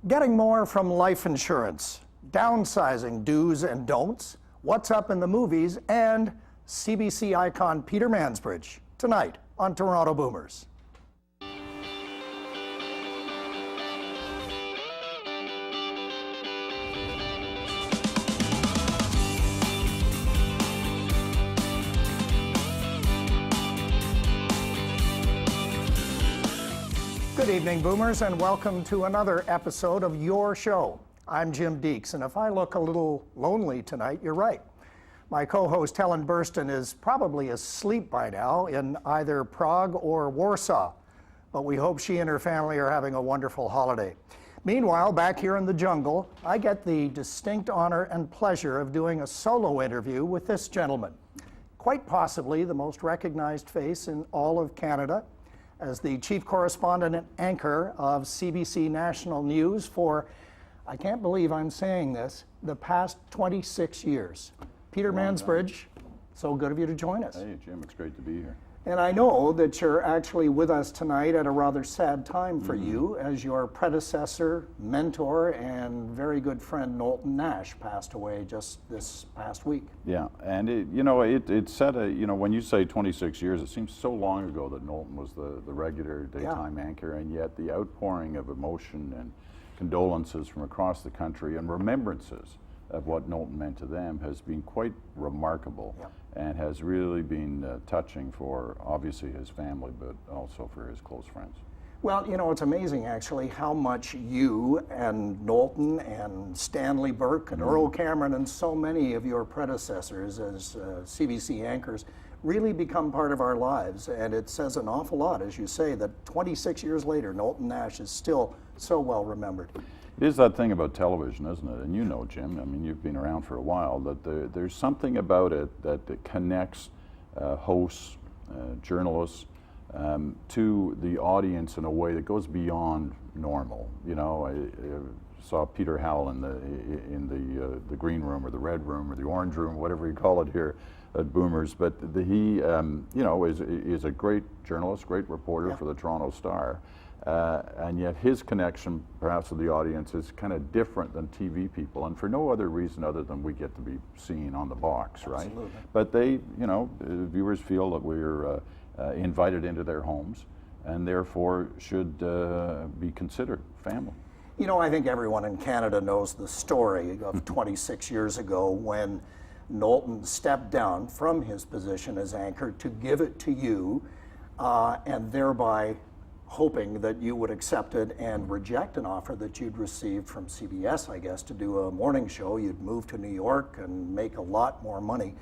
Getting more from life insurance, downsizing do's and don'ts, what's up in the movies, and CBC icon Peter Mansbridge tonight on Toronto Boomers. Good evening, Boomers, and welcome to another episode of Your Show. I'm Jim Deeks, and if I look a little lonely tonight, you're right. My co-host Helen Burston is probably asleep by now in either Prague or Warsaw, but we hope she and her family are having a wonderful holiday. Meanwhile, back here in the jungle, I get the distinct honor and pleasure of doing a solo interview with this gentleman, quite possibly the most recognized face in all of Canada, as the chief correspondent and anchor of CBC National News for, I can't believe I'm saying this, the past 26 years. Peter Mansbridge, so good of you to join us. Hey, Jim, it's great to be here. And I know that you're actually with us tonight at a rather sad time for you, as your predecessor, mentor, and very good friend Knowlton Nash passed away just this past week. Yeah, and it said, when you say 26 years, it seems so long ago that Knowlton was the regular daytime anchor, and yet the outpouring of emotion and condolences from across the country and remembrances of what Knowlton meant to them has been quite remarkable. Yep. And has really been touching for obviously his family, but also for his close friends. Well, it's amazing actually how much you and Knowlton and Stanley Burke and Earl Cameron and so many of your predecessors as CBC anchors really become part of our lives. And it says an awful lot, as you say, that 26 years later, Knowlton Nash is still so well remembered. It is that thing about television, isn't it? And you know, Jim, I mean, you've been around for a while, that there's something about it that connects hosts, journalists, to the audience in a way that goes beyond normal. You know, I saw Peter Howell in the green room or the red room or the orange room, whatever you call it here at Boomers, but he is a great journalist, great reporter for the Toronto Star. And yet his connection perhaps with the audience is kind of different than TV people, and for no other reason other than we get to be seen on the box, right? But they, viewers feel that we're invited into their homes and therefore should be considered family. You know, I think everyone in Canada knows the story of 26 years ago when Knowlton stepped down from his position as anchor to give it to you, and thereby hoping that you would accept it and reject an offer that you'd received from CBS, I guess, to do a morning show. You'd move to New York and make a lot more money.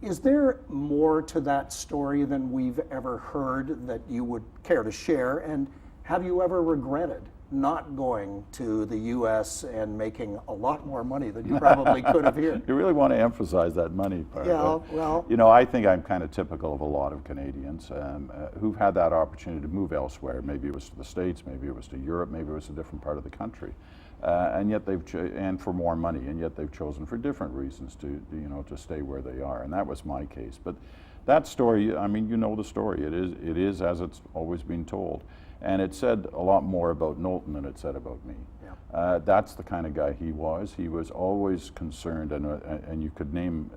Is there more to that story than we've ever heard that you would care to share? And have you ever regretted not going to the U.S. and making a lot more money than you probably could have here? You really want to emphasize that money part. Yeah, well. You know, I think I'm kind of typical of a lot of Canadians who've had that opportunity to move elsewhere. Maybe it was to the States, maybe it was to Europe, maybe it was a different part of the country. And yet and for more money, and yet they've chosen for different reasons to stay where they are. And that was my case. But that story, I mean, you know the story. It is as it's always been told. And it said a lot more about Knowlton than it said about me. Yeah. That's the kind of guy he was. He was always concerned, and you could name,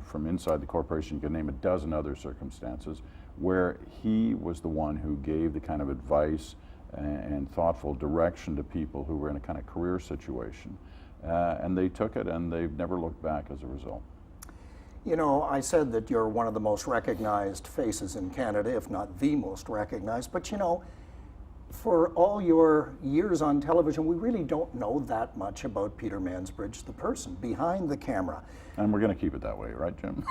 from inside the corporation, you could name a dozen other circumstances where he was the one who gave the kind of advice and thoughtful direction to people who were in a kind of career situation. And they took it, and they've never looked back as a result. You know, I said that you're one of the most recognized faces in Canada, if not the most recognized, but for all your years on television, we really don't know that much about Peter Mansbridge, the person behind the camera. And we're going to keep it that way, right, Jim?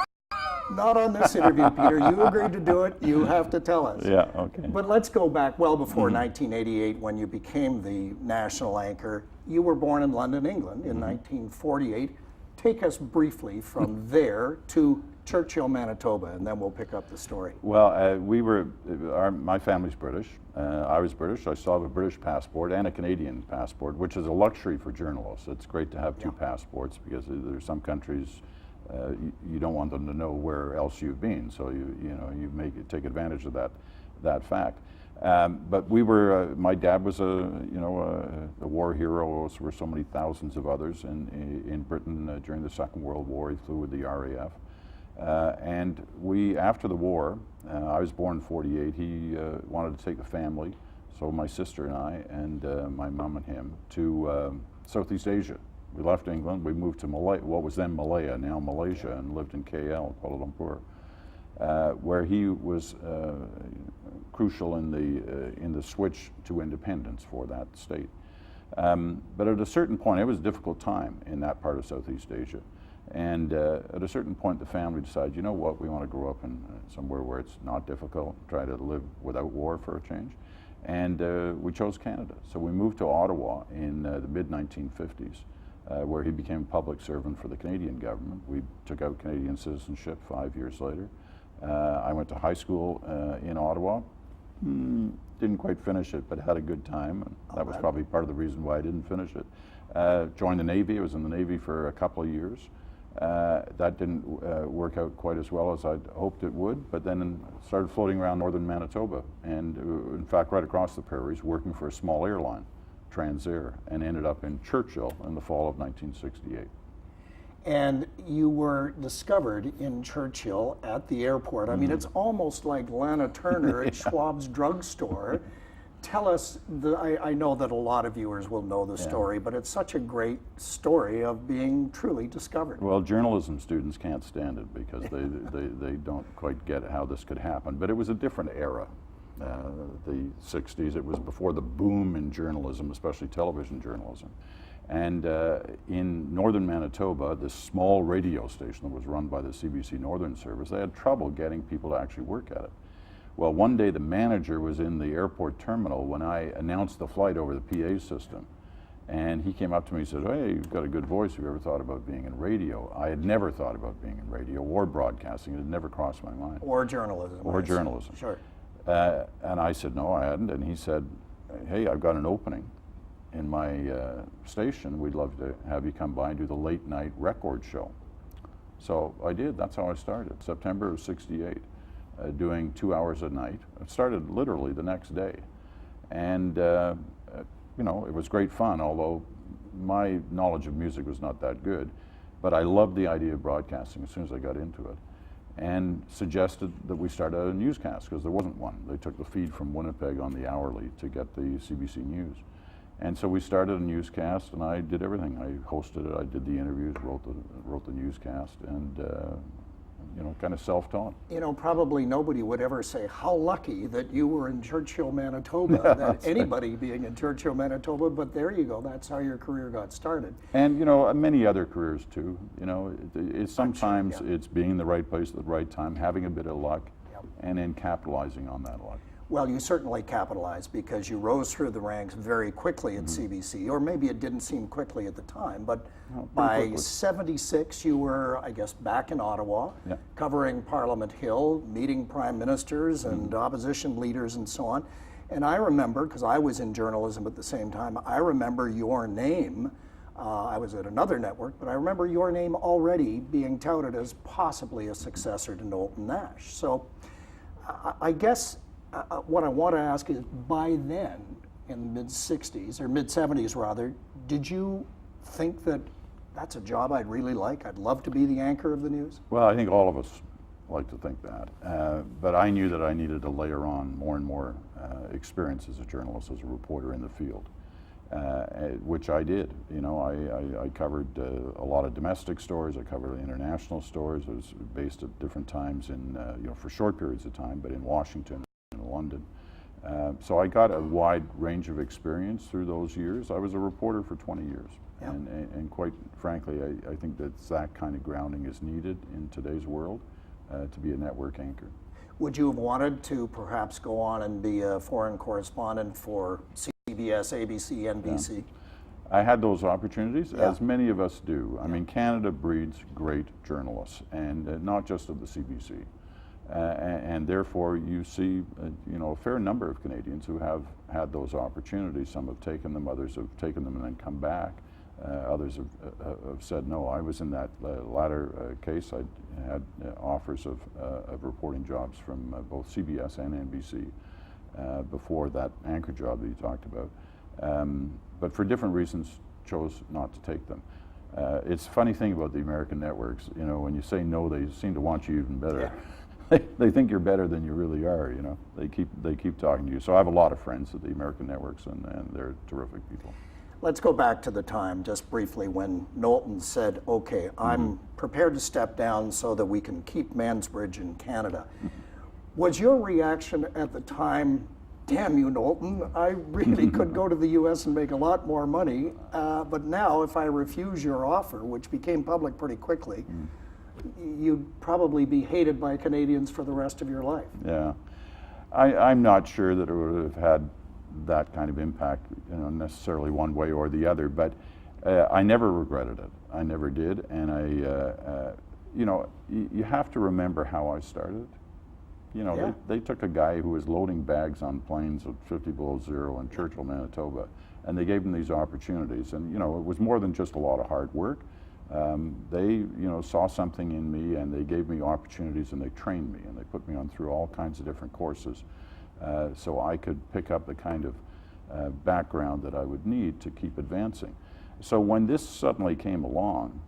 Not on this interview, Peter. You agreed to do it. You have to tell us. Yeah, okay. But let's go back well before 1988 when you became the national anchor. You were born in London, England in 1948. Take us briefly from there to Churchill, Manitoba, and then we'll pick up the story. Well, my family's British. I was British. I still have a British passport and a Canadian passport, which is a luxury for journalists. It's great to have two passports because there's some countries you don't want them to know where else you've been, so you take advantage of that fact. But we were, my dad was a war hero, as were so many thousands of others in Britain during the Second World War. He flew with the RAF. And we, after the war, I was born in '48, he wanted to take the family, so my sister and I, and my mom and him, to Southeast Asia. We left England, we moved to Malaya, what was then Malaya, now Malaysia, and lived in KL, Kuala Lumpur, where he was crucial in the switch to independence for that state. But at a certain point, it was a difficult time in that part of Southeast Asia. And at a certain point, the family decided, you know what, we want to grow up in somewhere where it's not difficult, try to live without war for a change. And we chose Canada. So we moved to Ottawa in the mid-1950s, where he became a public servant for the Canadian government. We took out Canadian citizenship 5 years later. I went to high school in Ottawa. Didn't quite finish it, but had a good time. And that was probably part of the reason why I didn't finish it. Joined the Navy. I was in the Navy for a couple of years. That didn't work out quite as well as I'd hoped it would, but then started floating around northern Manitoba, and in fact right across the prairies, working for a small airline, Transair, and ended up in Churchill in the fall of 1968. And you were discovered in Churchill at the airport. I mean, it's almost like Lana Turner at Schwab's drugstore. Tell us, I know that a lot of viewers will know the story, but it's such a great story of being truly discovered. Well, journalism students can't stand it because they don't quite get how this could happen. But it was a different era. The 60s, it was before the boom in journalism, especially television journalism. And in northern Manitoba, this small radio station that was run by the CBC Northern Service, they had trouble getting people to actually work at it. Well, one day the manager was in the airport terminal when I announced the flight over the PA system. And he came up to me and said, hey, you've got a good voice. Have you ever thought about being in radio? I had never thought about being in radio or broadcasting. It had never crossed my mind. Or journalism. Or journalism. Sure. And I said, no, I hadn't. And he said, hey, I've got an opening in my station. We'd love to have you come by and do the late night record show. So I did. That's how I started, September of '68. Doing 2 hours a night. It started literally the next day. And, you know, it was great fun, although my knowledge of music was not that good. But I loved the idea of broadcasting as soon as I got into it. And suggested that we start a newscast, because there wasn't one. They took the feed from Winnipeg on the hourly to get the CBC News. And so we started a newscast, and I did everything. I hosted it, I did the interviews, wrote the newscast, and you know, kind of self-taught. You know, probably nobody would ever say how lucky that you were in Churchill, Manitoba, that anybody being in Churchill, Manitoba, but there you go, that's how your career got started. And, you know, many other careers too. You know, it's sometimes it's being in the right place at the right time, having a bit of luck, and then capitalizing on that luck. Well, you certainly capitalized because you rose through the ranks very quickly at CBC, or maybe it didn't seem quickly at the time, but by '76 you were, I guess, back in Ottawa, covering Parliament Hill, meeting prime ministers and opposition leaders and so on. And I remember, because I was in journalism at the same time, I remember your name. I was at another network, but I remember your name already being touted as possibly a successor to Knowlton Nash. So I guess what I want to ask is, by then, in the mid-60s, or mid-70s rather, did you think that that's a job I'd really like? I'd love to be the anchor of the news? Well, I think all of us like to think that. But I knew that I needed to layer on more and more experience as a journalist, as a reporter in the field, which I did. You know, I covered a lot of domestic stories. I covered international stories. I was based at different times in, you know, for short periods of time, but in Washington, in London. So I got a wide range of experience through those years. I was a reporter for 20 years. And quite frankly, I think that kind of grounding is needed in today's world to be a network anchor. Would you have wanted to perhaps go on and be a foreign correspondent for CBS, ABC, NBC? I had those opportunities, as many of us do. I mean, Canada breeds great journalists, and not just of the CBC. And therefore, you see, you know, a fair number of Canadians who have had those opportunities. Some have taken them, others have taken them and then come back. Others have said no. I was in that latter case. I had offers of reporting jobs from both CBS and NBC. before that anchor job that you talked about. But for different reasons, chose not to take them. It's a funny thing about the American networks, you know, when you say no, they seem to want you even better. Yeah. They think you're better than you really are, you know. They keep talking to you. So I have a lot of friends at the American networks, and they're terrific people. Let's go back to the time, just briefly, when Knowlton said, okay, I'm prepared to step down so that we can keep Mansbridge in Canada. Was your reaction at the time, damn you, Knowlton, I really could go to the US and make a lot more money, but now if I refuse your offer, which became public pretty quickly, you'd probably be hated by Canadians for the rest of your life. Yeah, I'm not sure that it would have had that kind of impact, you know, necessarily one way or the other, but I never regretted it. I never did, and you know, you have to remember how I started. You know, Yeah. they took a guy who was loading bags on planes at 50 below zero in Churchill, Manitoba, and they gave him these opportunities. And, you know, it was more than just a lot of hard work. They, you know, saw something in me, and they gave me opportunities, and they trained me, and they put me on through all kinds of different courses so I could pick up the kind of background that I would need to keep advancing. So when this suddenly came along,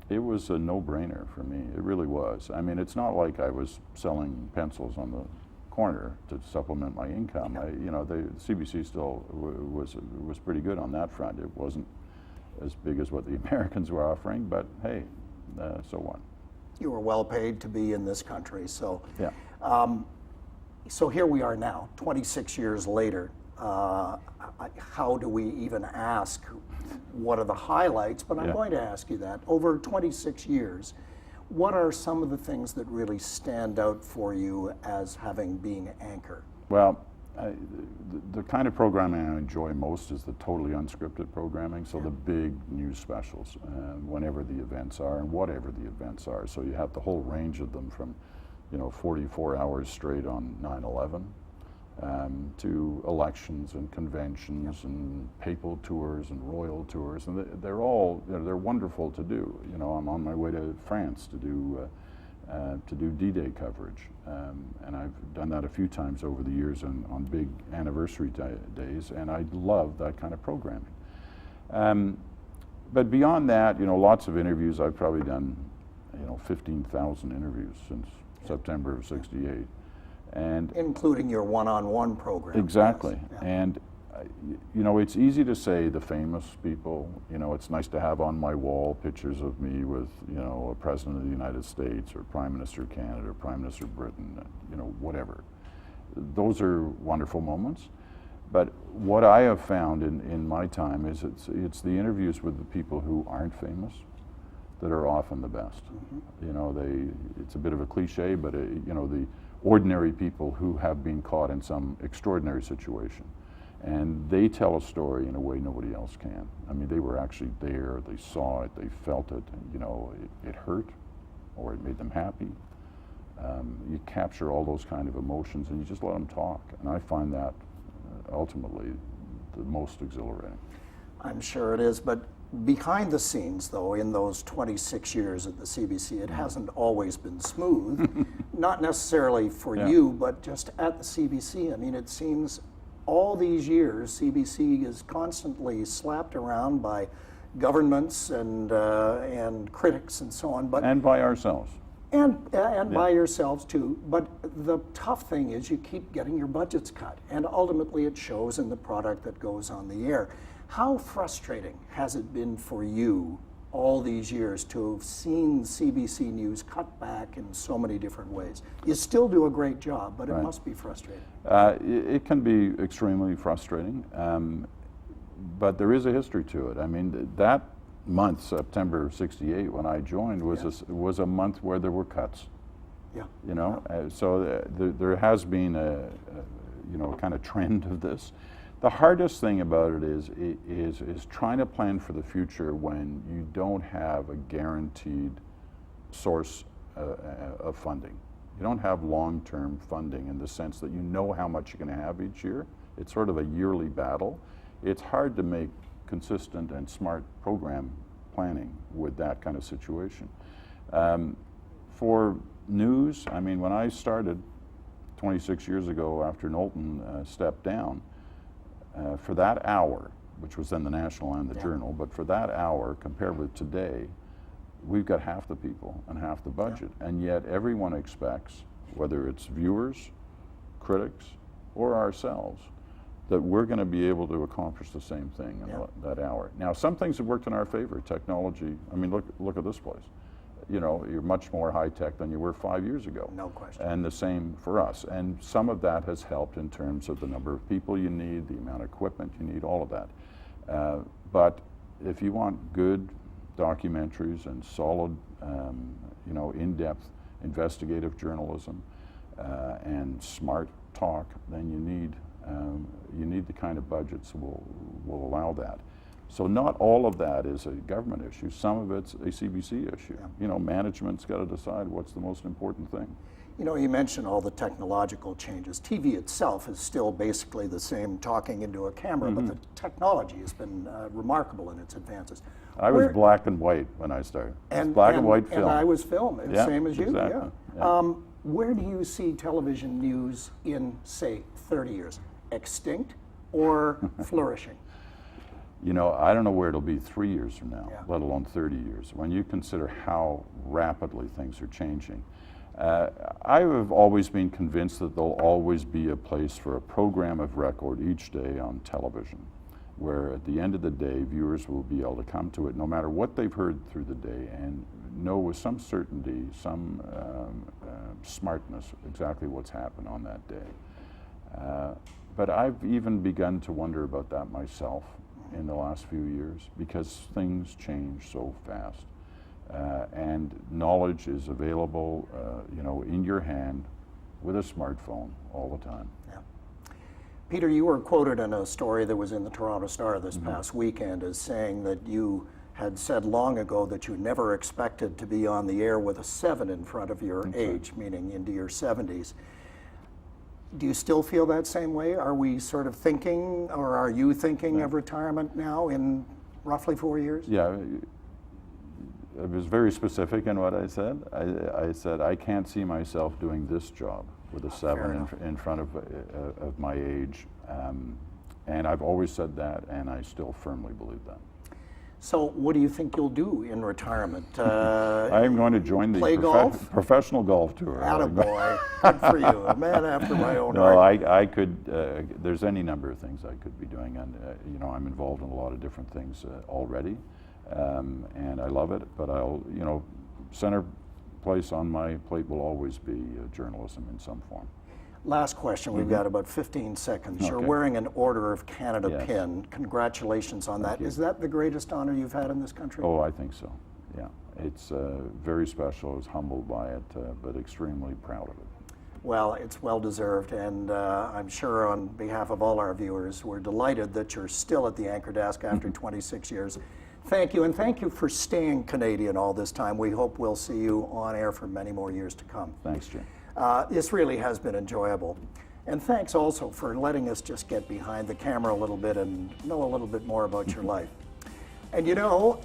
it was a no-brainer for me. It really was. I mean, it's not like I was selling pencils on the corner to supplement my income. You know, the CBC still was pretty good on that front. It wasn't as big as what the Americans were offering, but hey, so what? You were well paid to be in this country, so. Yeah. So here we are now, 26 years later. How do we even ask what are the highlights? But I'm going to ask you that. Over 26 years, what are some of the things that really stand out for you as having been anchor? Well, the kind of programming I enjoy most is the totally unscripted programming, so the big news specials, whenever the events are and whatever the events are. So you have the whole range of them from, you know, 44 hours straight on 9/11 to elections and conventions and papal tours and royal tours, and they're all, you know, they're wonderful to do. You know, I'm on my way to France to do D-Day coverage, and I've done that a few times over the years on big anniversary days, and I love that kind of programming. But beyond that, you know, lots of interviews. I've probably done, you know, 15,000 interviews since September of '68. And including your one-on-one program. Exactly. Yes. And you know, it's easy to say the famous people, you know, it's nice to have on my wall pictures of me with, you know, a president of the United States or Prime Minister of Canada or Prime Minister of Britain, you know, whatever. Those are wonderful moments. But what I have found in my time is it's the interviews with the people who aren't famous that are often the best. You know, it's a bit of a cliche, but you know, the ordinary people who have been caught in some extraordinary situation, and they tell a story in a way nobody else can. I mean, they were actually there, they saw it, they felt it, and, you know, it hurt or it made them happy. You capture all those kind of emotions and you just let them talk, and I find that ultimately the most exhilarating. I'm sure it is, but behind the scenes, though, in those 26 years at the CBC, it hasn't always been smooth. Not necessarily for you, but just at the CBC. I mean, it seems all these years, CBC is constantly slapped around by governments and critics and so on. And by ourselves. And by yourselves too. But the tough thing is you keep getting your budgets cut, and ultimately it shows in the product that goes on the air. How frustrating has it been for you all these years to have seen CBC News cut back in so many different ways? You still do a great job, but it must be frustrating. It can be extremely frustrating, but there is a history to it. I mean, that month, September '68, when I joined, was a month where there were cuts. Yeah. You know, so there has been a you know, kind of trend of this. The hardest thing about it is trying to plan for the future when you don't have a guaranteed source of funding. You don't have long-term funding in the sense that you know how much you're going to have each year. It's sort of a yearly battle. It's hard to make consistent and smart program planning with that kind of situation. For news, I mean, when I started 26 years ago after Knowlton stepped down, for that hour, which was then the National and the Journal, but for that hour compared with today, we've got half the people and half the budget, and yet everyone expects, whether it's viewers, critics, or ourselves, that we're going to be able to accomplish the same thing in that hour. Now, some things have worked in our favor. Technology, I mean, look at this place. You know, you're much more high-tech than you were 5 years ago. No question. And the same for us. And some of that has helped in terms of the number of people you need, the amount of equipment you need, all of that. But if you want good documentaries and solid, you know, in-depth investigative journalism and smart talk, then you need the kind of budgets that will allow that. So not all of that is a government issue. Some of it's a CBC issue. You know, management's got to decide what's the most important thing. You know, you mentioned all the technological changes. TV itself is still basically the same talking into a camera, but the technology has been remarkable in its advances. I was black and white when I started. Black and white film. And I was film, same as you. Exactly. Where do you see television news in, say, 30 years? Extinct or flourishing? You know, I don't know where it'll be 3 years from now, let alone 30 years. When you consider how rapidly things are changing, I have always been convinced that there'll always be a place for a program of record each day on television, where at the end of the day, viewers will be able to come to it no matter what they've heard through the day and know with some certainty, some smartness, exactly what's happened on that day. But I've even begun to wonder about that myself in the last few years, because things change so fast. And knowledge is available, you know, in your hand with a smartphone all the time. Peter, you were quoted in a story that was in the Toronto Star this past weekend as saying that you had said long ago that you never expected to be on the air with a 7 in front of your age, meaning into your 70s. Do you still feel that same way? Are we sort of thinking, or are you thinking of retirement now in roughly 4 years? Yeah, I was very specific in what I said. I said I can't see myself doing this job with a 7 in front of my age. And I've always said that, and I still firmly believe that. So what do you think you'll do in retirement? I am going to join the professional golf tour. Attaboy. Good for you. A man after my own No, heart. I could, there's any number of things I could be doing, and you know, I'm involved in a lot of different things already, and I love it, but I'll, you know, center place on my plate will always be journalism in some form. Last question, we've got about 15 seconds. You're wearing an Order of Canada pin. Congratulations on that. Is that the greatest honor you've had in this country? Oh, I think so, yeah. It's very special. I was humbled by it, but extremely proud of it. Well, it's well deserved, and I'm sure on behalf of all our viewers, we're delighted that you're still at the anchor desk after 26 years. Thank you, and thank you for staying Canadian all this time. We hope we'll see you on air for many more years to come. Thanks, Jim. This really has been enjoyable. And thanks also for letting us just get behind the camera a little bit and know a little bit more about your life. And you know,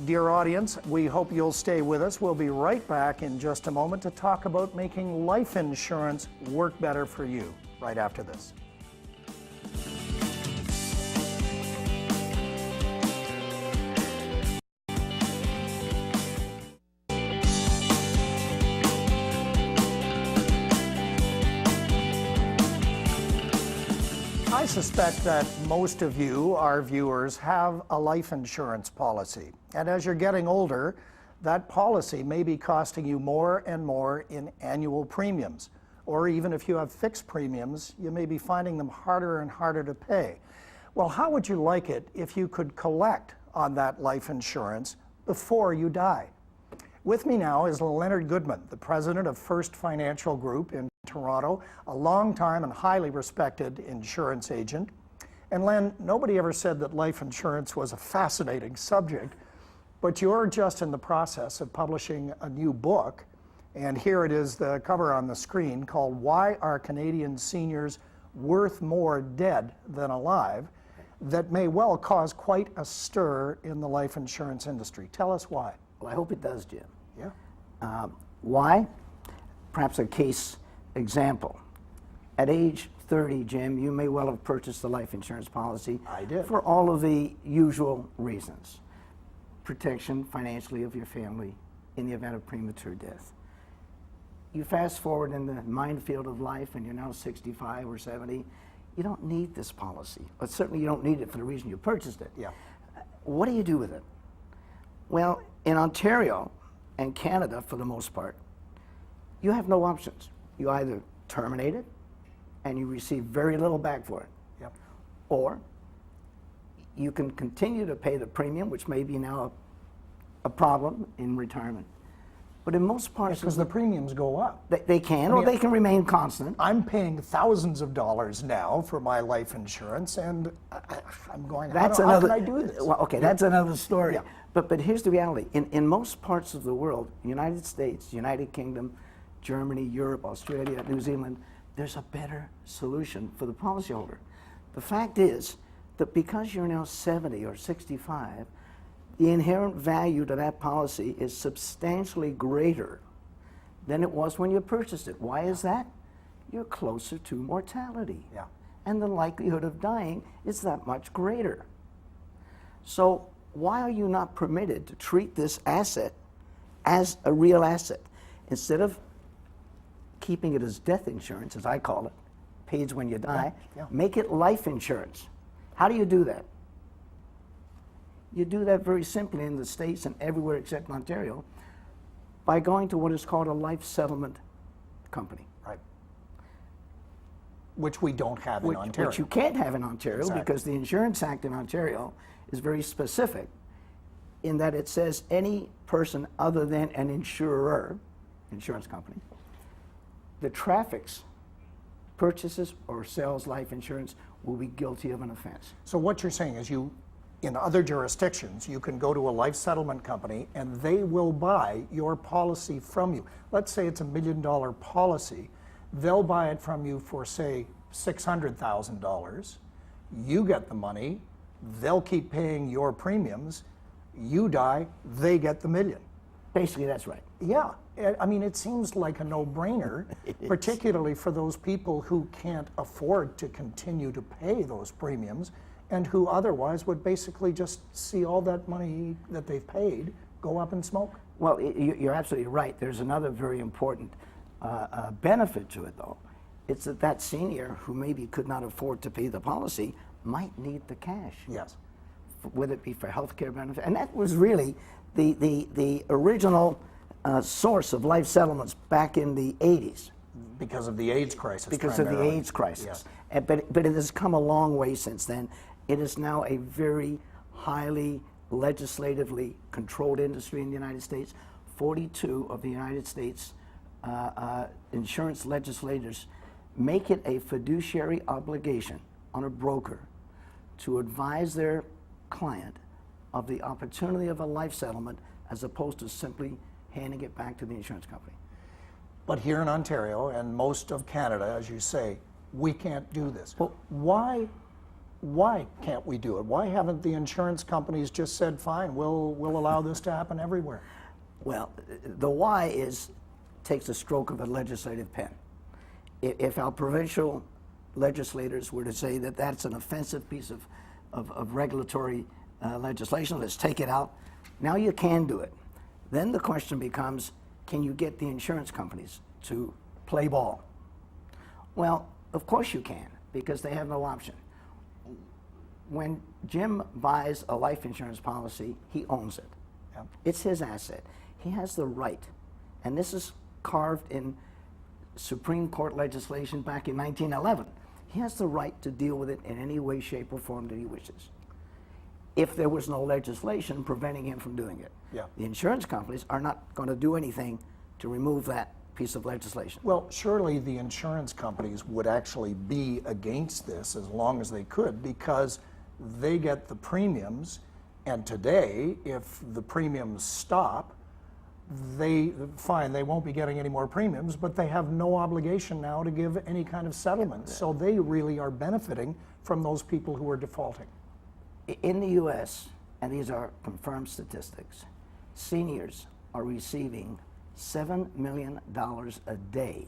dear audience, we hope you'll stay with us. We'll be right back in just a moment to talk about making life insurance work better for you right after this. I suspect that most of you, our viewers, have a life insurance policy. And as you're getting older, that policy may be costing you more and more in annual premiums. Or even if you have fixed premiums, you may be finding them harder and harder to pay. Well, how would you like it if you could collect on that life insurance before you die? With me now is Leonard Goodman, the president of First Financial Group in Toronto, a long-time and highly respected insurance agent. And Len, nobody ever said that life insurance was a fascinating subject, but you're just in the process of publishing a new book, and here it is, the cover on the screen, called Why Are Canadian Seniors Worth More Dead Than Alive, that may well cause quite a stir in the life insurance industry. Tell us why. Well, I hope it does, Jim. Yeah. Why? Perhaps a case example. At age 30, Jim, you may well have purchased a life insurance policy. I did. For all of the usual reasons. Protection financially of your family in the event of premature death. You fast forward in the minefield of life and you're now 65 or 70, you don't need this policy. But certainly you don't need it for the reason you purchased it. Yeah. What do you do with it? Well, in Ontario and Canada, for the most part, you have no options. You either terminate it and you receive very little back for it. Yep. Or you can continue to pay the premium, which may be now a problem in retirement. But in most parts Because the premiums go up. they can, or they can remain constant. I'm paying thousands of dollars now for my life insurance, and I'm going, how can I do this? Well, okay, that's another story. Yeah. But here's the reality. In most parts of the world, United States, United Kingdom, Germany, Europe, Australia, New Zealand, there's a better solution for the policyholder. The fact is that because you're now 70 or 65, the inherent value to that policy is substantially greater than it was when you purchased it. Why is that? You're closer to mortality. Yeah. And the likelihood of dying is that much greater. So why are you not permitted to treat this asset as a real asset? Instead of keeping it as death insurance, as I call it, pays when you die, make it life insurance. How do you do that? You do that very simply in the States and everywhere except Ontario by going to what is called a life settlement company. Right. Which we don't have in Ontario. Which you can't have in Ontario Exactly. because the Insurance Act in Ontario is very specific in that it says any person other than an insurer, insurance company, that traffics, purchases, or sells life insurance will be guilty of an offense. So what you're saying is in other jurisdictions, you can go to a life settlement company and they will buy your policy from you. Let's say it's $1 million policy. They'll buy it from you for, say, $600,000. You get the money. They'll keep paying your premiums. You die, they get the $1 million. Basically, that's right. Yeah, I mean, it seems like a no-brainer, particularly for those people who can't afford to continue to pay those premiums and who otherwise would basically just see all that money that they've paid go up in smoke. Well, you're absolutely right. There's another very important benefit to it, though. It's that senior who maybe could not afford to pay the policy might need the cash. Yes. Whether it be for health care benefit. And that was really the original source of life settlements back in the 80s. Because of the AIDS crisis. Because of the primarily. AIDS crisis. Yes. But it has come a long way since then. It is now a very highly legislatively controlled industry in the United States. 42 of the United States insurance legislators make it a fiduciary obligation on a broker to advise their client of the opportunity of a life settlement as opposed to simply handing it back to the insurance company. But here in Ontario and most of Canada, as you say, we can't do this. Well, why can't we do it? Why haven't the insurance companies just said, fine, we'll allow this to happen everywhere? Well, the why takes a stroke of a legislative pen. If our provincial legislators were to say that that's an offensive piece of regulatory legislation, let's take it out, now you can do it. Then the question becomes, can you get the insurance companies to play ball? Well, of course you can, because they have no option. When Jim buys a life insurance policy, he owns it. Yeah. It's his asset. He has the right, and this is carved in Supreme Court legislation back in 1911. He has the right to deal with it in any way, shape, or form that he wishes, if there was no legislation preventing him from doing it. Yeah. The insurance companies are not going to do anything to remove that piece of legislation. Well, surely the insurance companies would actually be against this as long as they could, because they get the premiums, and today, if the premiums stop, they won't be getting any more premiums, but they have no obligation now to give any kind of settlement. So they really are benefiting from those people who are defaulting. In the U.S., and these are confirmed statistics, seniors are receiving $7 million a day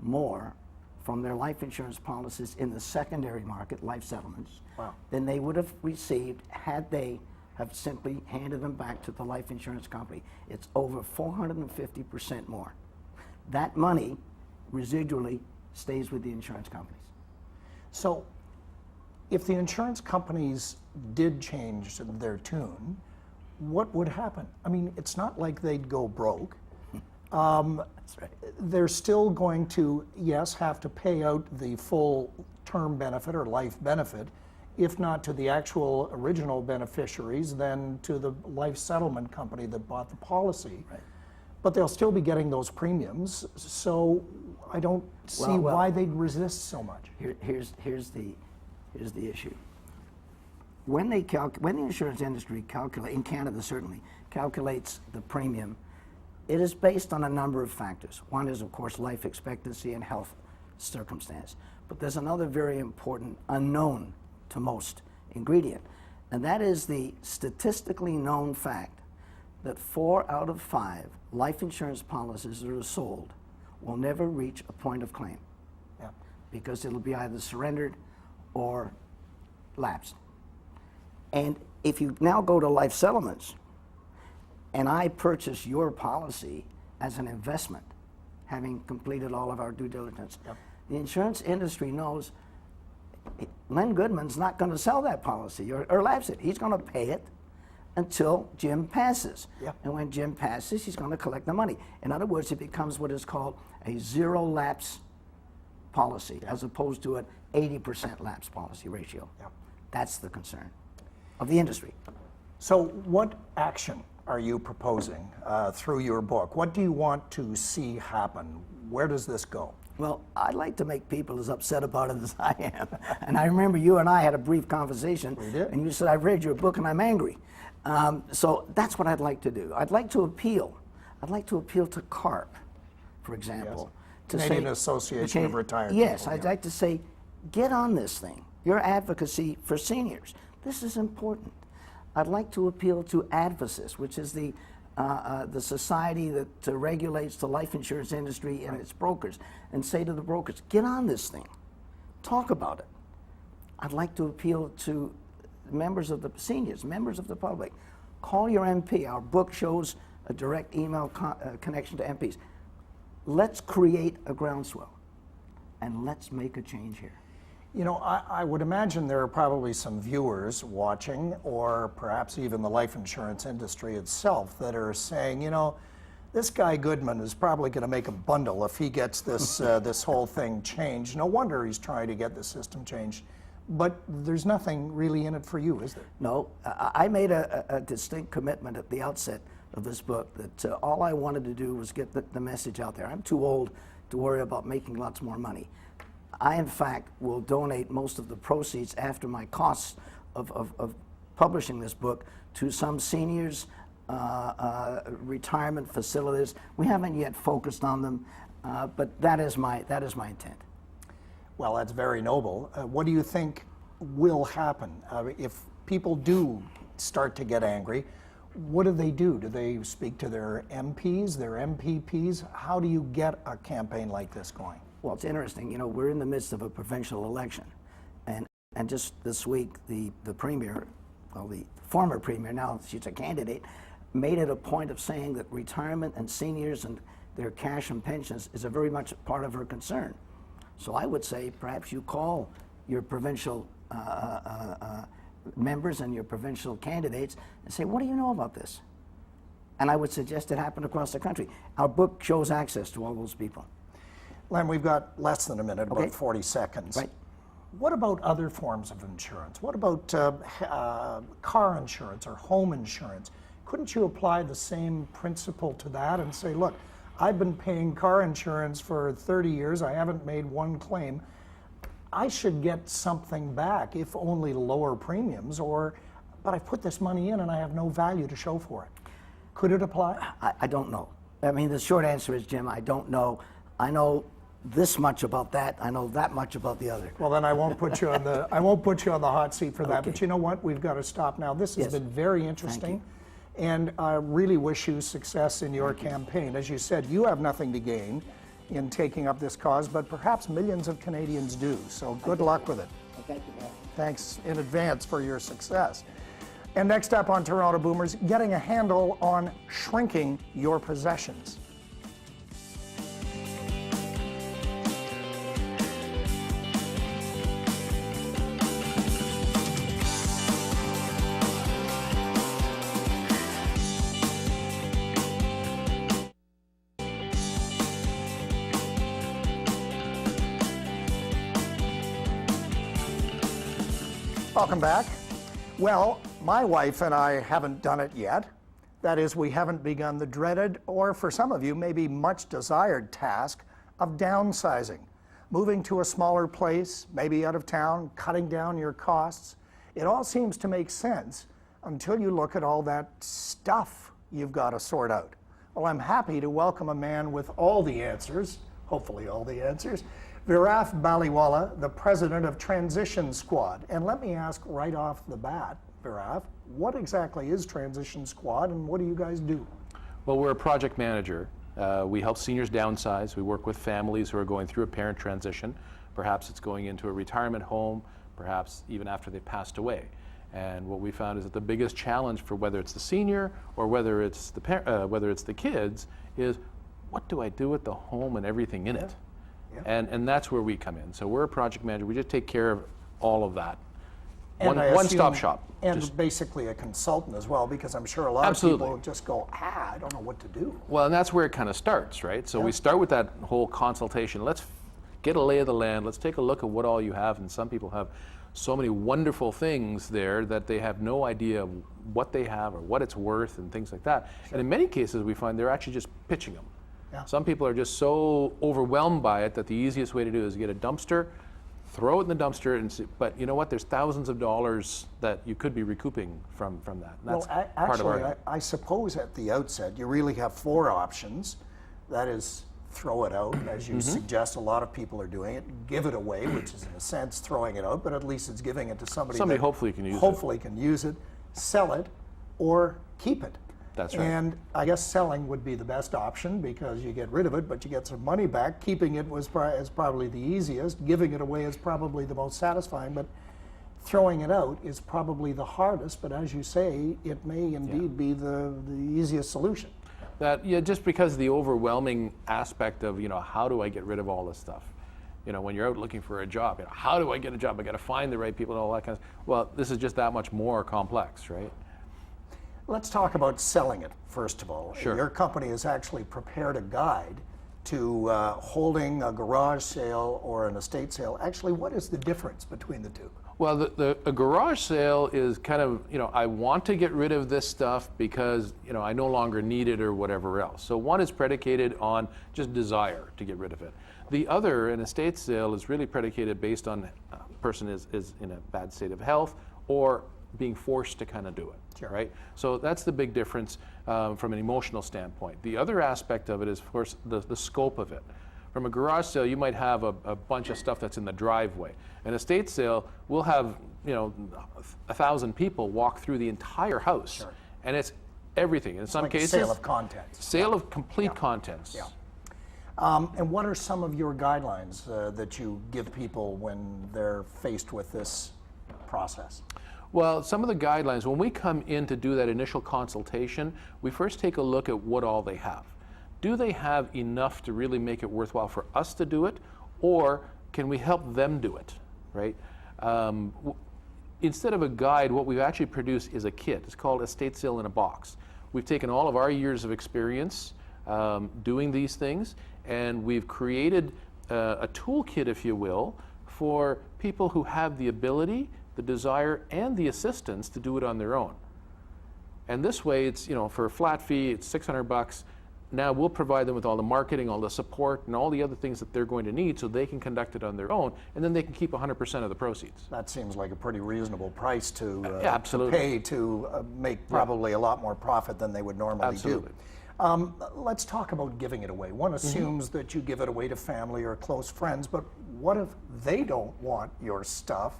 more from their life insurance policies in the secondary market, life settlements, Wow. than they would have received had they have simply handed them back to the life insurance company. It's over 450% more. That money residually stays with the insurance companies. So if the insurance companies did change their tune, what would happen? I mean, it's not like they'd go broke. That's right. They're still going to, yes, have to pay out the full term benefit or life benefit, if not to the actual original beneficiaries, then to the life settlement company that bought the policy. Right. But they'll still be getting those premiums, so I don't see why they'd resist so much. Here's the issue. When the insurance industry in Canada certainly, calculates the premium, it is based on a number of factors. One is, of course, life expectancy and health circumstance. But there's another very important unknown to most ingredient, and that is the statistically known fact that 4 out of 5 life insurance policies that are sold will never reach a point of claim. Yeah. Because it'll be either surrendered or lapsed. And if you now go to life settlements, and I purchase your policy as an investment, having completed all of our due diligence, Yep. the insurance industry knows Len Goodman's not going to sell that policy or lapse it. He's going to pay it until Jim passes. Yep. And when Jim passes, he's going to collect the money. In other words, it becomes what is called a zero lapse policy, as opposed to an 80% lapse policy ratio. Yep. That's the concern of the industry. So what action are you proposing through your book? What do you want to see happen? Where does this go? Well, I'd like to make people as upset about it as I am. And I remember you and I had a brief conversation. We did. And you said, I've read your book and I'm angry. So that's what I'd like to do. I'd like to appeal. I'd like to appeal to CARP, for example. To Canadian Association of Retired Yes, People, I'd yeah. like to say, get on this thing. Your advocacy for seniors. This is important. I'd like to appeal to Advocis, which is the society that regulates the life insurance industry and its brokers, and say to the brokers, get on this thing. Talk about it. I'd like to appeal to members of the seniors, members of the public. Call your MP. Our book shows a direct email connection to MPs. Let's create a groundswell, and let's make a change here. You know, I would imagine there are probably some viewers watching, or perhaps even the life insurance industry itself, that are saying, you know, this guy Goodman is probably going to make a bundle if he gets this this whole thing changed. No wonder he's trying to get the system changed. But there's nothing really in it for you, is there? No, I made a distinct commitment at the outset of this book that all I wanted to do was get the message out there. I'm too old to worry about making lots more money. I, in fact, will donate most of the proceeds after my costs of publishing this book to some seniors' retirement facilities. We haven't yet focused on them, but that is my intent. Well, that's very noble. What do you think will happen if people do start to get angry? What do? Do they speak to their MPs, their MPPs? How do you get a campaign like this going? Well, it's interesting. You know, we're in the midst of a provincial election, and just this week, the premier, well, the former premier, now she's a candidate, made it a point of saying that retirement and seniors and their cash and pensions is a very much part of her concern. So I would say perhaps you call your provincial members and your provincial candidates and say, what do you know about this? And I would suggest it happen across the country. Our book shows access to all those people. Len, we've got less than a minute, Okay. about 40 seconds. Right. What about other forms of insurance? What about car insurance or home insurance? Couldn't you apply the same principle to that and say, look, I've been paying car insurance for 30 years, I haven't made one claim. I should get something back, if only lower premiums, but I put this money in and I have no value to show for it. Could it apply? I don't know. I mean, the short answer is, Jim, I don't know. I know this much about that. I know that much about the other. Well, then I won't put you on the hot seat for that. Okay. But you know what? We've got to stop now. This has Yes. been very interesting, and I really wish you success in your campaign. As you said, you have nothing to gain. in taking up this cause, but perhaps millions of Canadians do. So good luck with it. Thank you, Matt. Thanks in advance for your success. And next up on Toronto Boomers, getting a handle on shrinking your possessions. Welcome back. Well, my wife and I haven't done it yet. That is, we haven't begun the dreaded, or for some of you, maybe much desired task of downsizing. Moving to a smaller place, maybe out of town, cutting down your costs. It all seems to make sense until you look at all that stuff you've got to sort out. Well, I'm happy to welcome a man with all the answers, hopefully all the answers, Viraf Baliwala, the president of Transition Squad. And let me ask right off the bat, Viraf, what exactly is Transition Squad and what do you guys do? Well, we're a project manager. We help seniors downsize. We work with families who are going through a parent transition. Perhaps it's going into a retirement home, perhaps even after they've passed away. And what we found is that the biggest challenge for whether it's the senior or whether it's the kids is, what do I do with the home and everything in it? Yeah. And that's where we come in. So we're a project manager. We just take care of all of that. And One-stop shop. And basically a consultant as well, because I'm sure a lot Absolutely. of people just go, I don't know what to do. Well, and that's where it kind of starts, right? So we start with that whole consultation. Let's get a lay of the land. Let's take a look at what all you have. And some people have so many wonderful things there that they have no idea what they have or what it's worth and things like that. Sure. And in many cases, we find they're actually just pitching them. Yeah. Some people are just so overwhelmed by it that the easiest way to do is get a dumpster, throw it in the dumpster, and see, but you know what? There's thousands of dollars that you could be recouping from that. And that's part of our. I suppose at the outset you really have four options. That is, throw it out, as you suggest a lot of people are doing it. Give it away, which is in a sense throwing it out, but at least it's giving it to somebody. Somebody that hopefully can use it. Hopefully can use it, sell it, or keep it. That's right. And I guess selling would be the best option because you get rid of it, but you get some money back. Keeping it is probably the easiest. Giving it away is probably the most satisfying, but throwing it out is probably the hardest. But as you say, it may indeed be the easiest solution. Just because of the overwhelming aspect of, how do I get rid of all this stuff? When you're out looking for a job, how do I get a job? I got to find the right people and all that kind of stuff. Well, this is just that much more complex, right? Let's talk about selling it, first of all. Sure. Your company has actually prepared a guide to holding a garage sale or an estate sale. Actually, what is the difference between the two? Well, a garage sale is kind of, I want to get rid of this stuff because, I no longer need it or whatever else. So one is predicated on just desire to get rid of it. The other, an estate sale, is really predicated based on a person is in a bad state of health or being forced to kind of do it, sure. Right? So that's the big difference from an emotional standpoint. The other aspect of it is, of course, the scope of it. From a garage sale, you might have a bunch of stuff that's in the driveway. An estate sale, we'll have 1,000 people walk through the entire house, sure. And it's everything. In some cases, sale of contents. Sale of complete contents. Yeah. And what are some of your guidelines that you give people when they're faced with this process? Well, some of the guidelines, when we come in to do that initial consultation, we first take a look at what all they have. Do they have enough to really make it worthwhile for us to do it, or can we help them do it, right? Instead of a guide, what we've actually produced is a kit. It's called Estate Sale in a Box. We've taken all of our years of experience doing these things, and we've created a toolkit, if you will, for people who have the ability, the desire, and the assistance to do it on their own. And this way, it's, for a flat fee, it's $600. Now we'll provide them with all the marketing, all the support, and all the other things that they're going to need so they can conduct it on their own, and then they can keep 100% of the proceeds. That seems like a pretty reasonable price to absolutely. pay to make probably a lot more profit than they would normally absolutely. do. Let's talk about giving it away. One assumes that you give it away to family or close friends, but what if they don't want your stuff?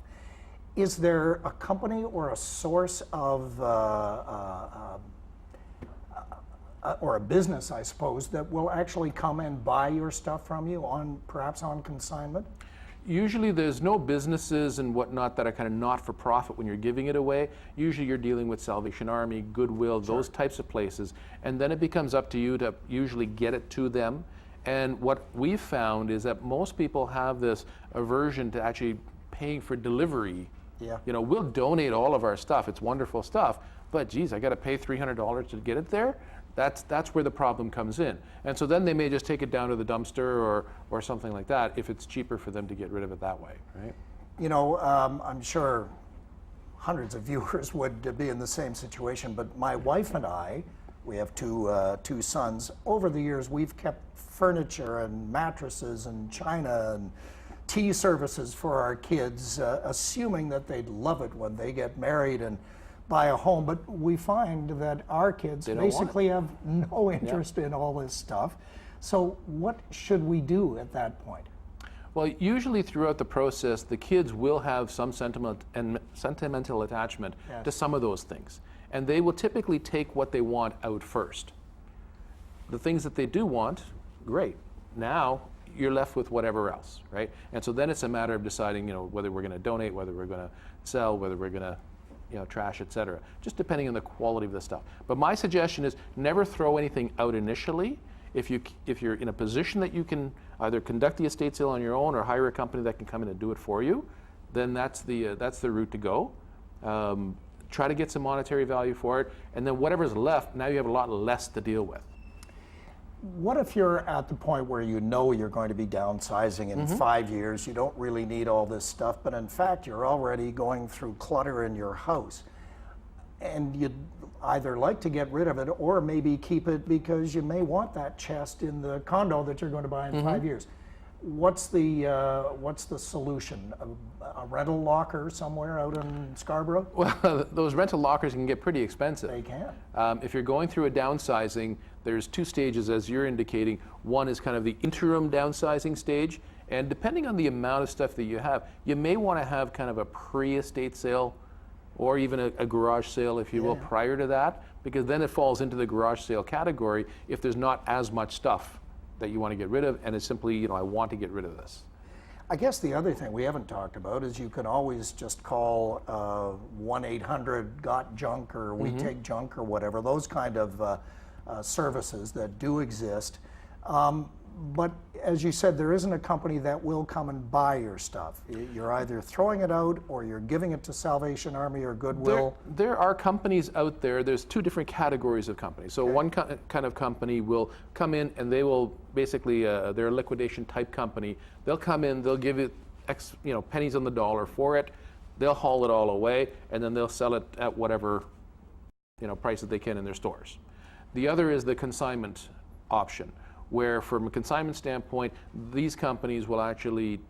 Is there a company or a source of or a business, I suppose, that will actually come and buy your stuff from you perhaps on consignment? Usually there's no businesses and whatnot that are kind of not-for-profit when you're giving it away. Usually you're dealing with Salvation Army, Goodwill, those types of places. And then it becomes up to you to usually get it to them. And what we've found is that most people have this aversion to actually paying for delivery. Yeah. You know, we'll donate all of our stuff. It's wonderful stuff. But geez, I got to pay $300 to get it there? That's where the problem comes in. And so then they may just take it down to the dumpster or something like that if it's cheaper for them to get rid of it that way, right? You know, I'm sure hundreds of viewers would be in the same situation, but my wife and I, we have two sons. Over the years, we've kept furniture and mattresses and china and tea services for our kids, assuming that they'd love it when they get married and buy a home. But we find that our kids basically have no interest in all this stuff. So what should we do at that point? Well, usually throughout the process, the kids will have some sentimental attachment to some of those things. And they will typically take what they want out first. The things that they do want, great. Now you're left with whatever else, right? And so then it's a matter of deciding, you know, whether we're going to donate, whether we're going to sell, whether we're going to, you know, trash, etc. Just depending on the quality of the stuff. But my suggestion is never throw anything out initially. If you're in a position that you can either conduct the estate sale on your own or hire a company that can come in and do it for you, then that's the route to go. Try to get some monetary value for it, and then whatever's left, now you have a lot less to deal with. What if you're at the point where you know you're going to be downsizing in 5 years, you don't really need all this stuff, but in fact you're already going through clutter in your house, and you'd either like to get rid of it or maybe keep it because you may want that chest in the condo that you're going to buy in 5 years. What's the solution? A rental locker somewhere out in Scarborough? Well, those rental lockers can get pretty expensive. They can. If you're going through a downsizing, there's two stages, as you're indicating. One is kind of the interim downsizing stage, and depending on the amount of stuff that you have, you may want to have kind of a pre-estate sale or even a garage sale, if you will, prior to that, because then it falls into the garage sale category if there's not as much stuff that you want to get rid of, and it's simply, you know, I want to get rid of this. I guess the other thing we haven't talked about is you can always just call 1-800-GOT-JUNK or We Take Junk or whatever, those kind of services that do exist. But as you said, there isn't a company that will come and buy your stuff. You're either throwing it out or you're giving it to Salvation Army or Goodwill. There are companies out there. There's two different categories of companies. So one kind of company will come in and they will basically, they're a liquidation type company. They'll come in, they'll give it pennies on the dollar for it. They'll haul it all away and then they'll sell it at whatever price that they can in their stores. The other is the consignment option, where from a consignment standpoint, these companies will actually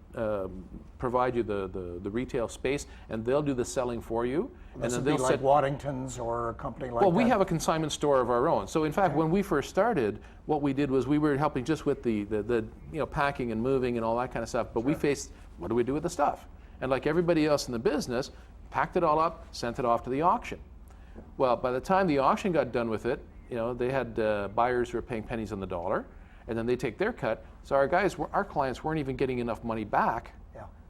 provide you the retail space, and they'll do the selling for you. This would be like Waddington's or a company like that? Well, we have a consignment store of our own. So in fact, when we first started, what we did was we were helping just with the packing and moving and all that kind of stuff, but we faced, what do we do with the stuff? And like everybody else in the business, packed it all up, sent it off to the auction. Well, by the time the auction got done with it, they had buyers who were paying pennies on the dollar, and then they take their cut. So our clients weren't even getting enough money back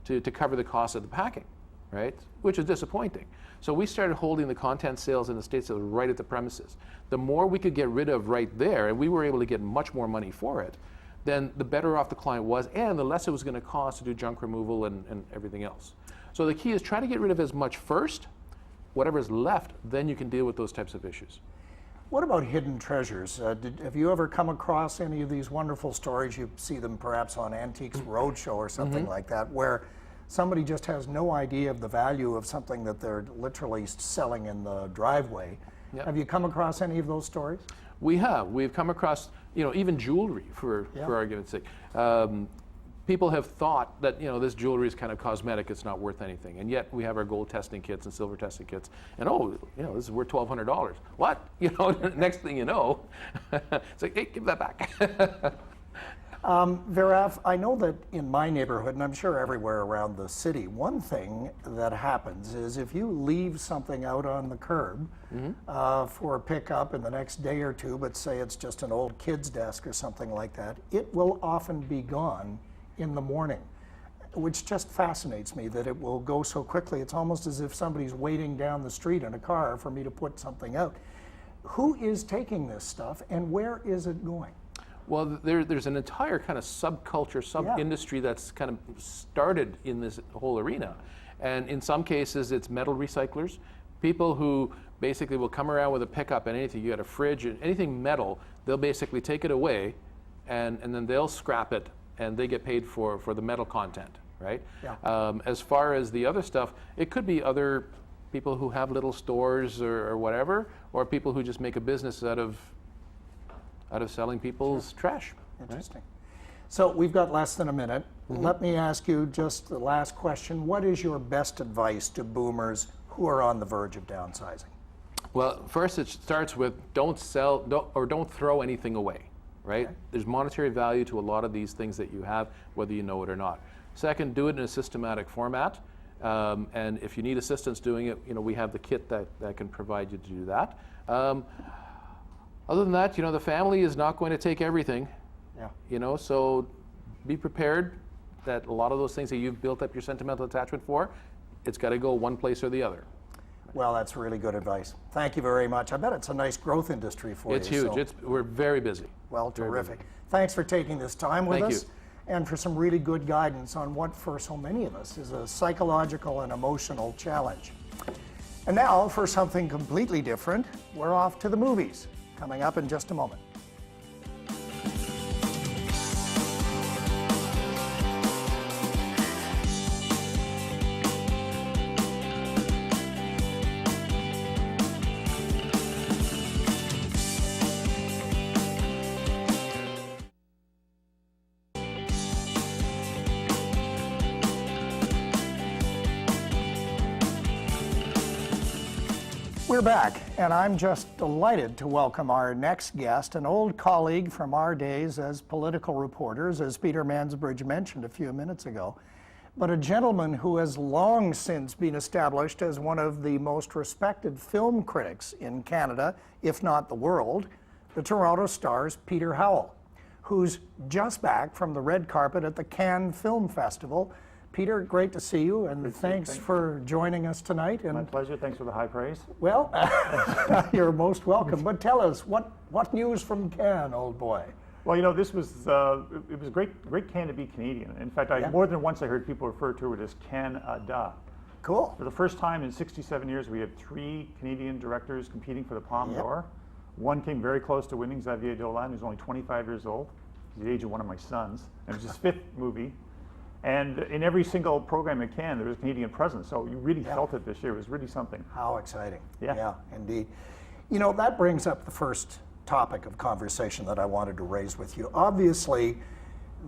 to cover the cost of the packing, right? Which is disappointing. So we started holding the content sales and the estate sales right at the premises. The more we could get rid of right there, and we were able to get much more money for it, then the better off the client was, and the less it was going to cost to do junk removal and everything else. So the key is try to get rid of as much first. Whatever's left, then you can deal with those types of issues. What about hidden treasures? Have you ever come across any of these wonderful stories? You see them perhaps on Antiques Roadshow or something like that, where somebody just has no idea of the value of something that they're literally selling in the driveway. Yep. Have you come across any of those stories? We have. We've come across, even jewelry, for argument's sake. People have thought that this jewelry is kind of cosmetic; it's not worth anything, and yet we have our gold testing kits and silver testing kits, and this is worth $1,200. What? Next thing you know, it's like, hey, give that back. Verav, I know that in my neighborhood, and I'm sure everywhere around the city, one thing that happens is if you leave something out on the curb for a pickup in the next day or two, but say it's just an old kid's desk or something like that, it will often be gone in the morning, which just fascinates me that it will go so quickly. It's almost as if somebody's waiting down the street in a car for me to put something out. Who is taking this stuff and where is it going? Well, there's an entire kind of subculture, sub-industry that's kind of started in this whole arena. And in some cases, it's metal recyclers, people who basically will come around with a pickup and anything. You got a fridge, anything metal, they'll basically take it away and then they'll scrap it and they get paid for the metal content, right? Yeah. As far as the other stuff, it could be other people who have little stores or whatever, or people who just make a business out of selling people's trash. Interesting. So we've got less than a minute. Let me ask you just the last question. What is your best advice to boomers who are on the verge of downsizing? Well, first it starts with don't throw anything away, right? Okay. There's monetary value to a lot of these things that you have, whether you know it or not. Second, do it in a systematic format. And if you need assistance doing it, we have the kit that can provide you to do that. Other than that, the family is not going to take everything. Yeah. So be prepared that a lot of those things that you've built up your sentimental attachment for, it's got to go one place or the other. Well, that's really good advice. Thank you very much. I bet it's a nice growth industry for It's you. huge. We're very busy. Well, Very terrific. busy. Thanks for taking this time with Thank us you. and for some really good guidance on what for so many of us is a psychological and emotional challenge. And now for something completely different, we're off to the movies. Coming up in just a moment. We're back, and I'm just delighted to welcome our next guest, an old colleague from our days as political reporters, as Peter Mansbridge mentioned a few minutes ago, but a gentleman who has long since been established as one of the most respected film critics in Canada, if not the world, the Toronto Star's Peter Howell, who's just back from the red carpet at the Cannes Film Festival. Peter, great to see you, and thanks for joining us tonight. And my pleasure. Thanks for the high praise. well, you're most welcome. But tell us, what news from Cannes, old boy? Well, this was it was great Cannes to be Canadian. In fact, more than once I heard people refer to it as Canada. Cool. For the first time in 67 years, we had 3 Canadian directors competing for the Palme d'Or. One came very close to winning, Xavier Dolan, who's only 25 years old. He's the age of one of my sons, and it was his 5th movie. And in every single program at Cannes, there was a Canadian presence. So you really felt it this year. It was really something. How exciting. Yeah. Yeah, indeed. That brings up the first topic of conversation that I wanted to raise with you. Obviously,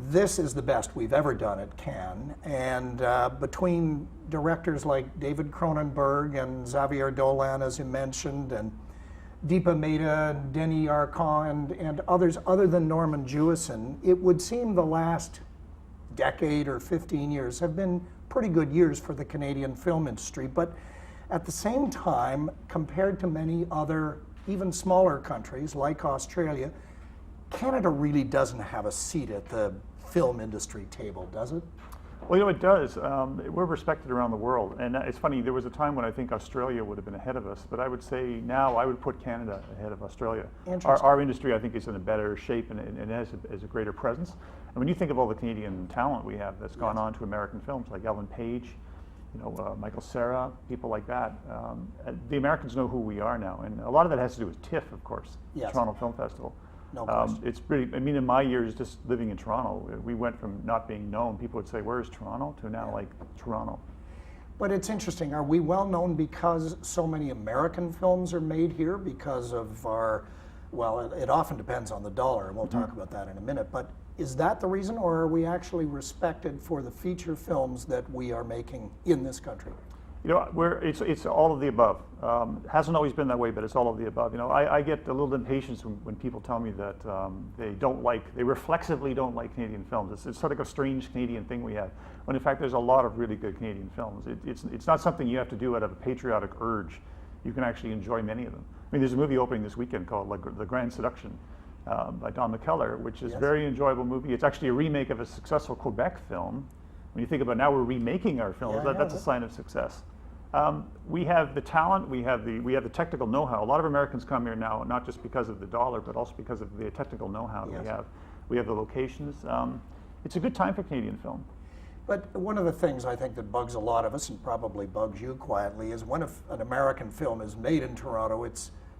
this is the best we've ever done at Cannes. And between directors like David Cronenberg and Xavier Dolan, as you mentioned, and Deepa Mehta, Denis Arcand, and others other than Norman Jewison, it would seem the last decade or 15 years have been pretty good years for the Canadian film industry. But at the same time, compared to many other, even smaller countries like Australia, Canada really doesn't have a seat at the film industry table, does it? Well, it does. We're respected around the world. And it's funny, there was a time when I think Australia would have been ahead of us, but I would say now I would put Canada ahead of Australia. Our industry, I think, is in a better shape and has a greater presence. And when you think of all the Canadian talent we have that's gone on to American films, like Ellen Page, Michael Cera, people like that, the Americans know who we are now. And a lot of that has to do with TIFF, of course, Toronto Film Festival. No question. It's pretty, in my years just living in Toronto, we went from not being known, people would say, where's Toronto, to now like Toronto. But it's interesting, are we well known because so many American films are made here because of our, well, it often depends on the dollar, and we'll talk about that in a minute, but is that the reason, or are we actually respected for the feature films that we are making in this country? You know, it's all of the above. Hasn't always been that way, but it's all of the above. You know, I get a little impatient when people tell me that they reflexively don't like Canadian films. It's sort of like a strange Canadian thing we have, when in fact there's a lot of really good Canadian films. It's not something you have to do out of a patriotic urge. You can actually enjoy many of them. I mean, there's a movie opening this weekend called The Grand Seduction by Don McKellar, which is a very enjoyable movie. It's actually a remake of a successful Quebec film. When you think about now we're remaking our films, that's a sign of success. We have the talent, we have the technical know-how. A lot of Americans come here now, not just because of the dollar, but also because of the technical know-how that we have. We have the locations. It's a good time for Canadian film. But one of the things I think that bugs a lot of us, and probably bugs you quietly, is when an American film is made in Toronto,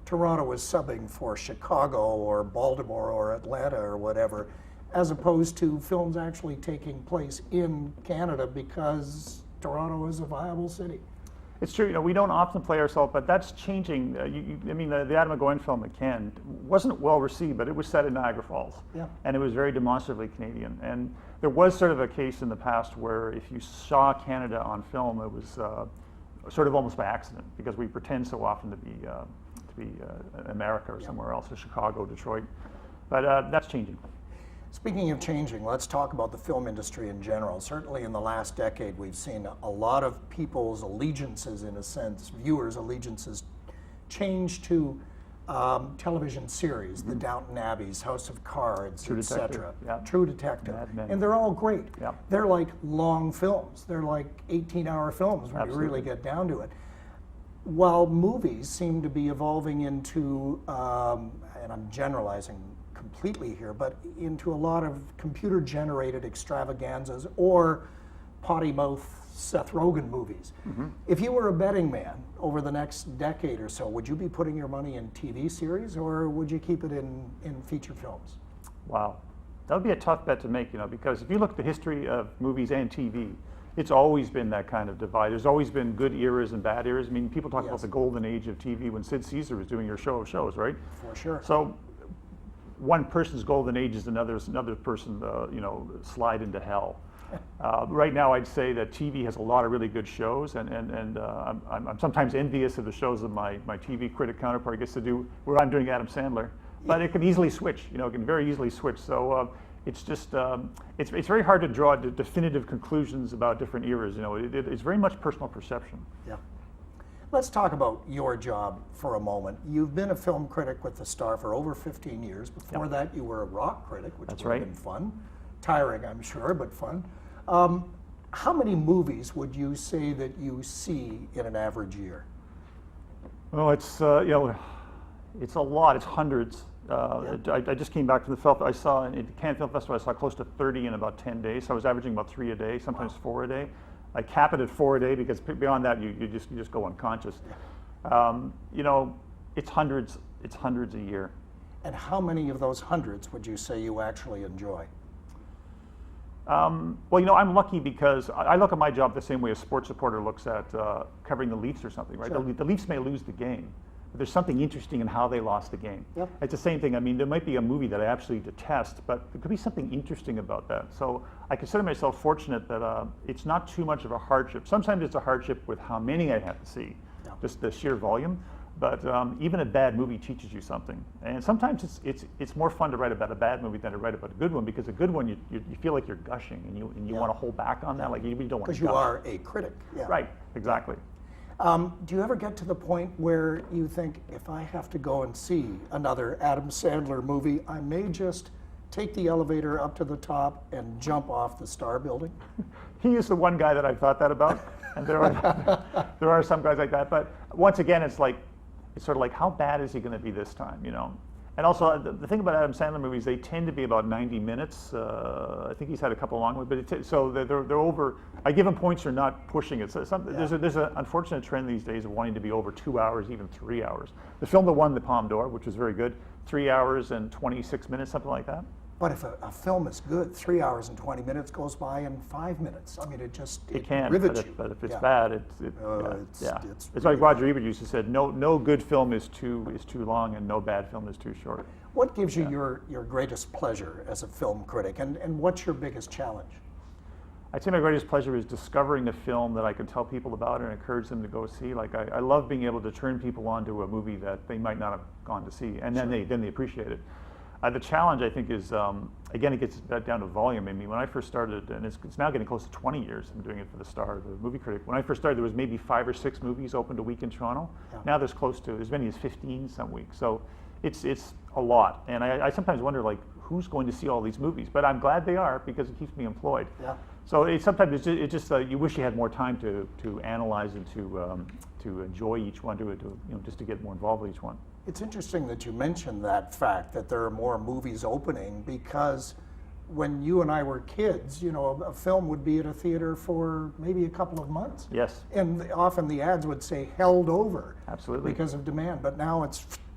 Toronto is subbing for Chicago or Baltimore or Atlanta or whatever, as opposed to films actually taking place in Canada because Toronto is a viable city. It's true, you know, we don't often play ourselves, but that's changing. I mean, the Adam McGowan film at Cannes wasn't well received, but it was set in Niagara Falls. Yeah. And it was very demonstrably Canadian. And there was sort of a case in the past where if you saw Canada on film, it was sort of almost by accident, because we pretend so often to be America or somewhere else, or Chicago, Detroit. But that's changing. Speaking of changing, let's talk about the film industry in general. Certainly in the last decade, we've seen a lot of people's allegiances, in a sense, viewers' allegiances, change to television series, the Downton Abbeys, House of Cards, etc. True Detective. And they're all great. They're like long films. They're like 18-hour films when you really get down to it. While movies seem to be evolving into, and I'm generalizing completely here, but into a lot of computer-generated extravaganzas or potty-mouth Seth Rogen movies. If you were a betting man over the next decade or so, would you be putting your money in TV series, or would you keep it in feature films? Wow, that would be a tough bet to make, you know, because if you look at the history of movies and TV, it's always been that kind of divide. There's always been good eras and bad eras. I mean, people talk about the golden age of TV when Sid Caesar was doing your show of shows, right? For sure. So one person's golden age is another person, you know, slide into hell. Right now, I'd say that TV has a lot of really good shows, and I'm sometimes envious of the shows that my TV critic counterpart gets to do, where I'm doing Adam Sandler. But it can easily switch, you know, it can very easily switch. So it's just, it's very hard to draw definitive conclusions about different eras. You know, it's very much personal perception. Yeah. Let's talk about your job for a moment. You've been a film critic with The Star for over 15 years. Before that, you were a rock critic, which would have been fun. Tiring, I'm sure, but fun. How many movies would you say that you see in an average year? Well, it's you know, it's a lot. It's hundreds. I just came back from the film. I saw in the Cannes Film Festival, I saw close to 30 in about 10 days. So I was averaging about 3 a day, sometimes 4 a day. I cap it at 4 a day because beyond that, you just go unconscious. You know, it's hundreds a year. And how many of those hundreds would you say you actually enjoy? Well, you know, I'm lucky because I look at my job the same way a sports reporter looks at covering the Leafs or something, right? Sure. The Leafs may lose the game, but there's something interesting in how they lost the game. Yep. It's the same thing. I mean, there might be a movie that I absolutely detest, but there could be something interesting about that. So I consider myself fortunate that it's not too much of a hardship. Sometimes it's a hardship with how many I have to see, just the sheer volume. But even a bad movie teaches you something, and sometimes it's more fun to write about a bad movie than to write about a good one, because a good one you feel like you're gushing and you want to hold back on that, like you don't want to. Because you are a critic. Yeah. Right. Exactly. Do you ever get to the point where you think, if I have to go and see another Adam Sandler movie, I may just take the elevator up to the top and jump off the Star building? He is the one guy that I've thought that about, and there are some guys like that. But once again, it's sort of like, how bad is he going to be this time, you know? And also, the thing about Adam Sandler movies, they tend to be about 90 minutes. I think he's had a couple long ones, but so they're over. I give him points for not pushing it. So there's an unfortunate trend these days of wanting to be over 2 hours, even 3 hours. The film that won the Palme d'Or, which was very good, 3 hours and 26 minutes, something like that. But if a film is good, 3 hours and 20 minutes goes by in 5 minutes. I mean, it can, rivets you. But if it's bad, it's like Roger Ebert used to say, no good film is too long, and no bad film is too short. What gives you your greatest pleasure as a film critic, and what's your biggest challenge? I'd say my greatest pleasure is discovering a film that I can tell people about and encourage them to go see. Like I love being able to turn people onto a movie that they might not have gone to see, and then they appreciate it. The challenge, I think, is again, it gets down to volume. I mean, when I first started, and it's now getting close to 20 years, I'm doing it for the Star, the movie critic. When I first started, there was maybe 5 or 6 movies opened a week in Toronto. Yeah. Now there's close to as many as 15 some weeks. So it's a lot, and I sometimes wonder, like, who's going to see all these movies? But I'm glad they are, because it keeps me employed. Yeah. So sometimes it's just you wish you had more time to analyze and to enjoy each one, just to get more involved with each one. It's interesting that you mentioned that fact that there are more movies opening, because when you and I were kids, a film would be at a theater for maybe a couple of months. Yes. And often the ads would say held over. Absolutely. Because of demand. But now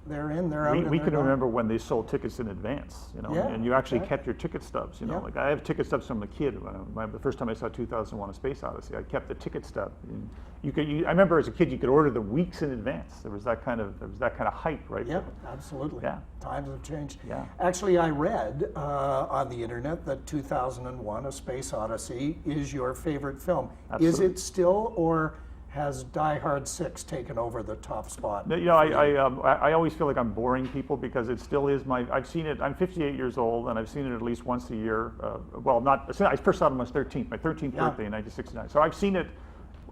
they're in, they're out. We can remember when they sold tickets in advance, Yeah, and you actually okay. kept your ticket stubs. Yeah. Like I have ticket stubs from a kid. The first time I saw 2001: A Space Odyssey, I kept the ticket stub. And I remember as a kid, you could order them weeks in advance. There was that kind of hype, right? Yeah, absolutely. Yeah. Times have changed. Yeah. Actually, I read on the internet that 2001: A Space Odyssey is your favorite film. Absolutely. Is it still, or has Die Hard 6 taken over the top spot? I always feel like I'm boring people, because it still is I've seen it. I'm 58 years old, and I've seen it at least once a year. I first saw it on my 13th birthday in 1969. So I've seen it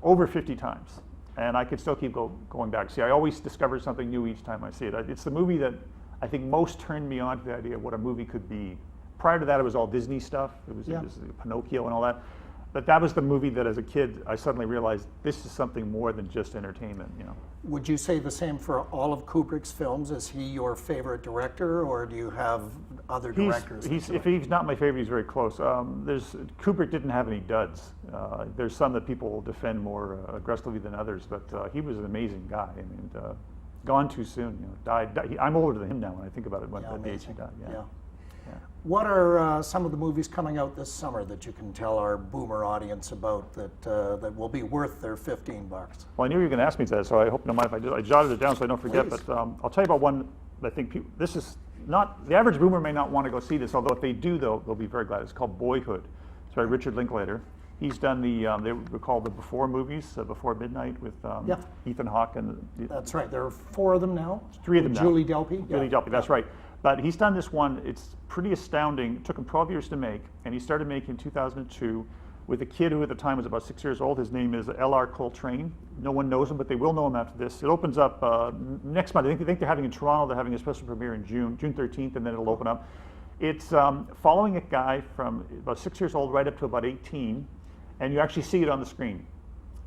over 50 times, and I could still keep going back. See, I always discover something new each time I see it. It's the movie that I think most turned me on to the idea of what a movie could be. Prior to that, it was all Disney stuff. It was Pinocchio and all that. But that was the movie that, as a kid, I suddenly realized this is something more than just entertainment. Would you say the same for all of Kubrick's films? Is he your favorite director, or do you have other directors? If he's not my favorite, he's very close. Kubrick didn't have any duds. There's some that people defend more aggressively than others, but he was an amazing guy. I mean, gone too soon. Died. I'm older than him now when I think about it. At the age he died. Yeah. What are some of the movies coming out this summer that you can tell our boomer audience about that will be worth their $15? Well, I knew you were going to ask me that, so I hope you don't mind if I did. I jotted it down so I don't forget. Please. But I'll tell you about one that I think this is not, the average boomer may not want to go see this, although if they do, they'll be very glad. It's called Boyhood. It's by Richard Linklater. He's done they were called the Before movies, Before Midnight, with Ethan Hawke. That's right. There are 4 of them now. 3 of them now. Julie Delpy. Julie Delpy, that's right. But he's done this one. It's pretty astounding. It took him 12 years to make, and he started making in 2002 with a kid who at the time was about 6 years old. His name is L.R. Coltrane. No one knows him, but they will know him after this. It opens up next month. I think they're having in Toronto. They're having a special premiere in June 13th, and then it'll open up. It's following a guy from about 6 years old right up to about 18, and you actually see it on the screen.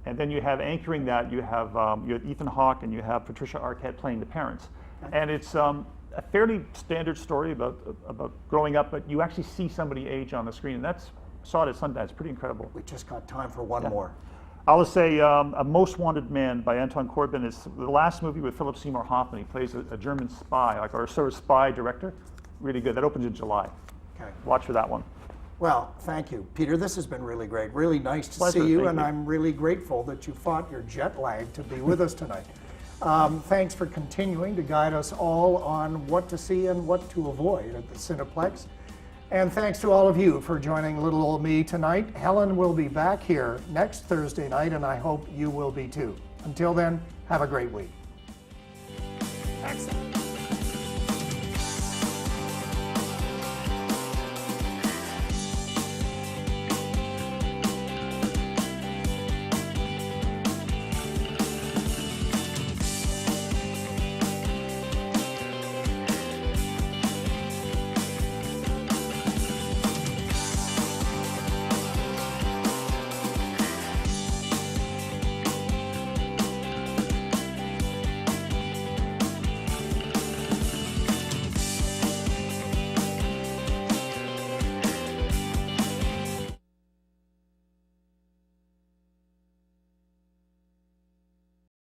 And then you have anchoring that, you have Ethan Hawke and you have Patricia Arquette playing the parents. And it's a fairly standard story about growing up, but you actually see somebody age on the screen, and saw it at Sundance. Pretty incredible. We just got time for one more. I'll just say A Most Wanted Man by Anton Corbijn is the last movie with Philip Seymour Hoffman. He plays a German spy, or sort of spy director. Really good. That opens in July. Okay. Watch for that one. Well, thank you, Peter. This has been really great. Really nice to Pleasure. see you, Thank and you. I'm really grateful that you fought your jet lag to be with us tonight. Thanks for continuing to guide us all on what to see and what to avoid at the Cineplex. And thanks to all of you for joining little old me tonight. Helen will be back here next Thursday night, and I hope you will be too. Until then, have a great week. Excellent.